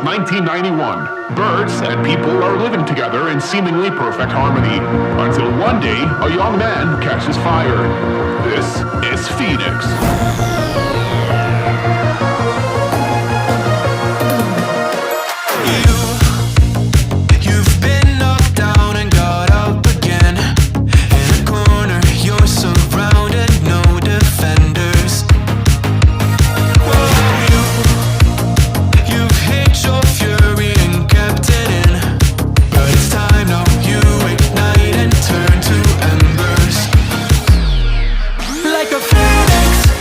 since 1991. Birds and people are living together in seemingly perfect harmony, until one day a young man catches fire. This is Phoenix. Like a phoenix,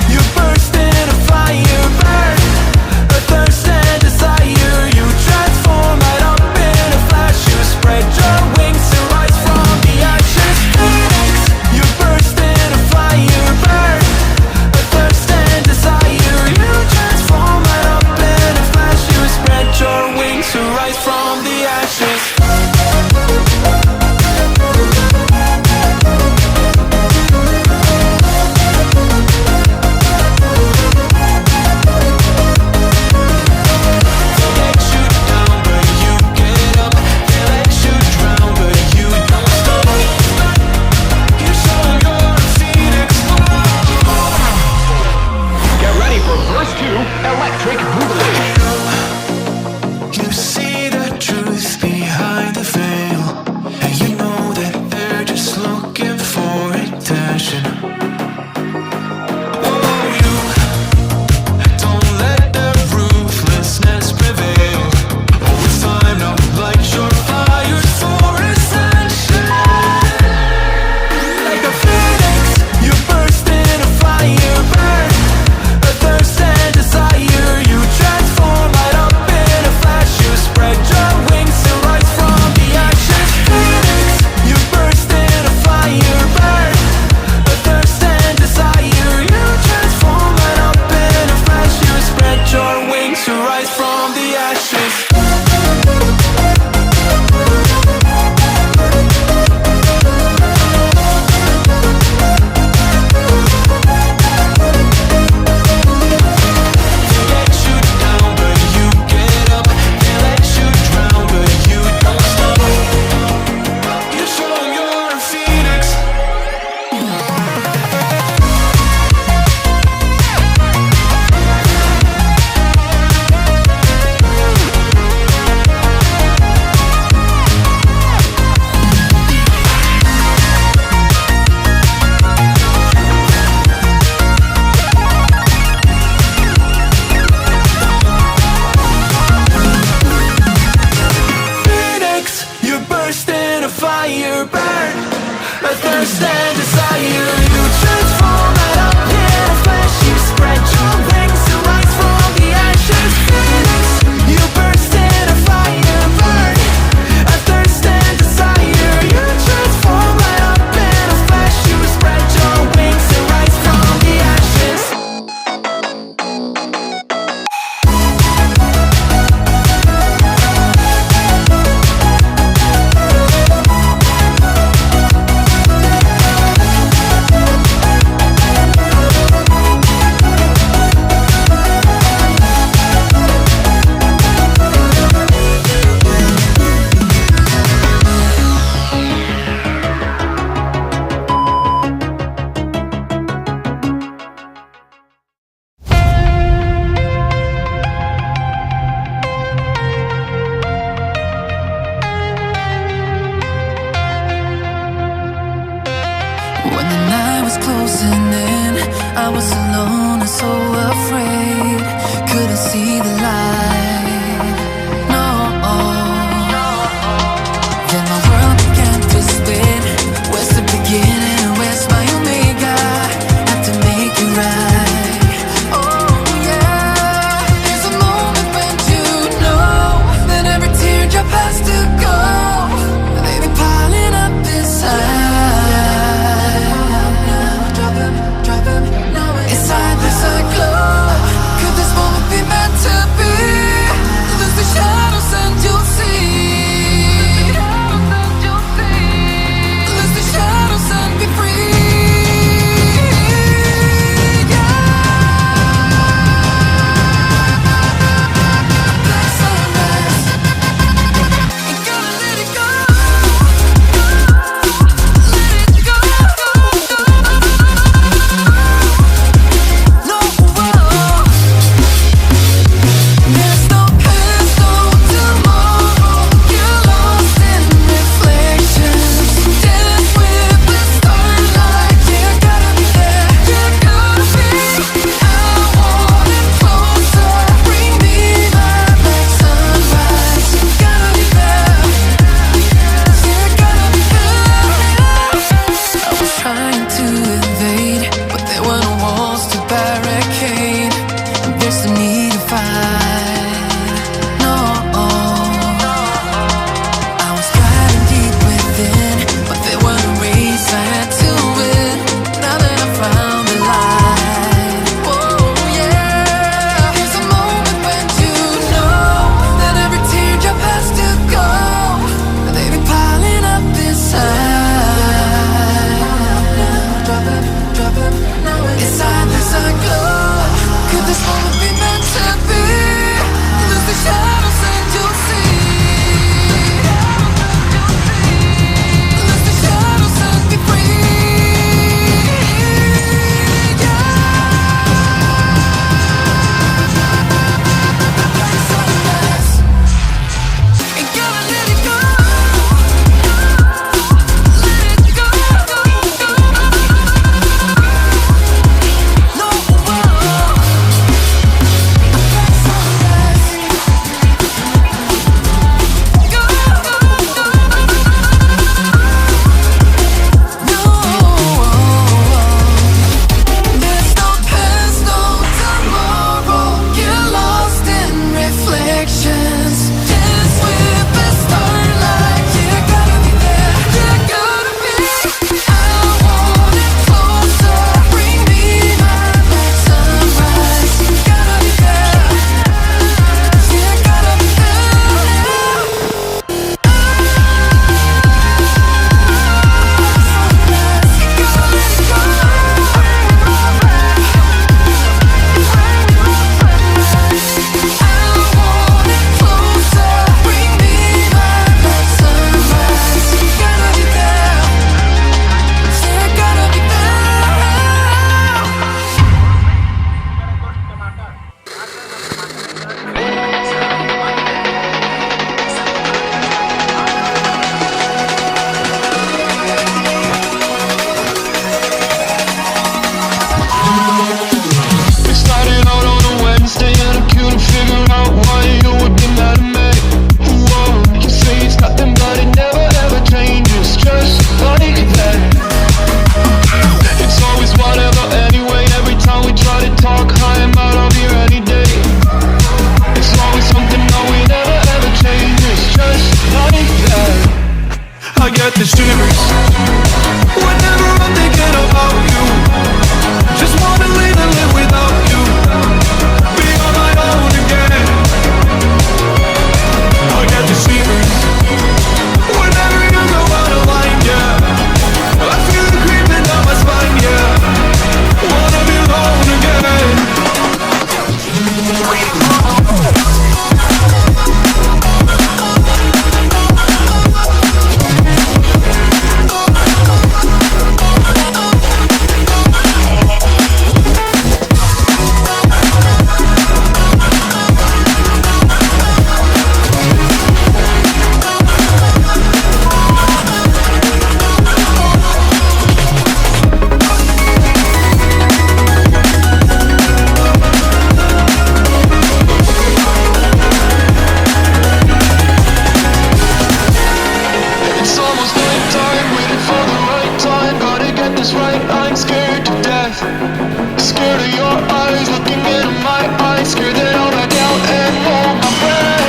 to your eyes, looking into my eyes, scared that I'll back out and hold my breath.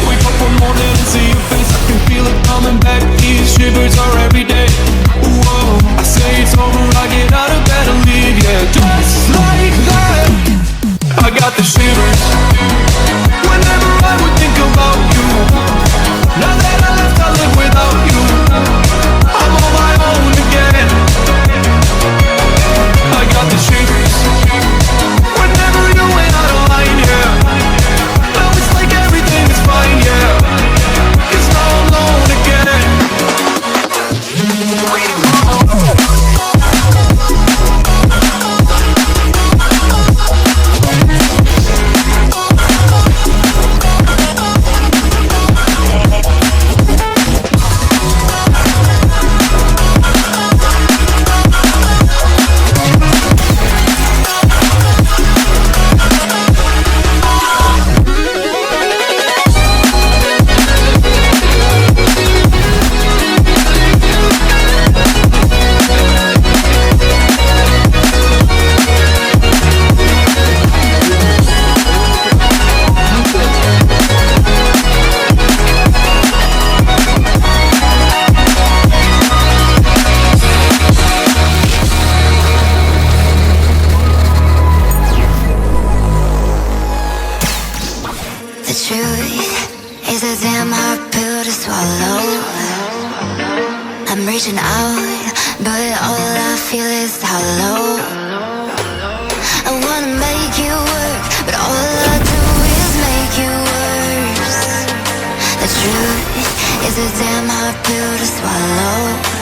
Wake up one morning and see your face, I can feel it coming back. These shivers are every day. Whoa, I say it's over, I get out of bed and leave, yeah, just like that. I got the shivers whenever I would think about you. Now that I left, I live without you. I'm on my own again. I got the shivers whenever you went out of line, yeah. Now it's like everything is fine, yeah. 'Cause now I'm alone again. The truth is a damn hard pill to swallow. I'm reaching out, but all I feel is hollow. I wanna make you work, but all I do is make you worse. The truth is a damn hard pill to swallow.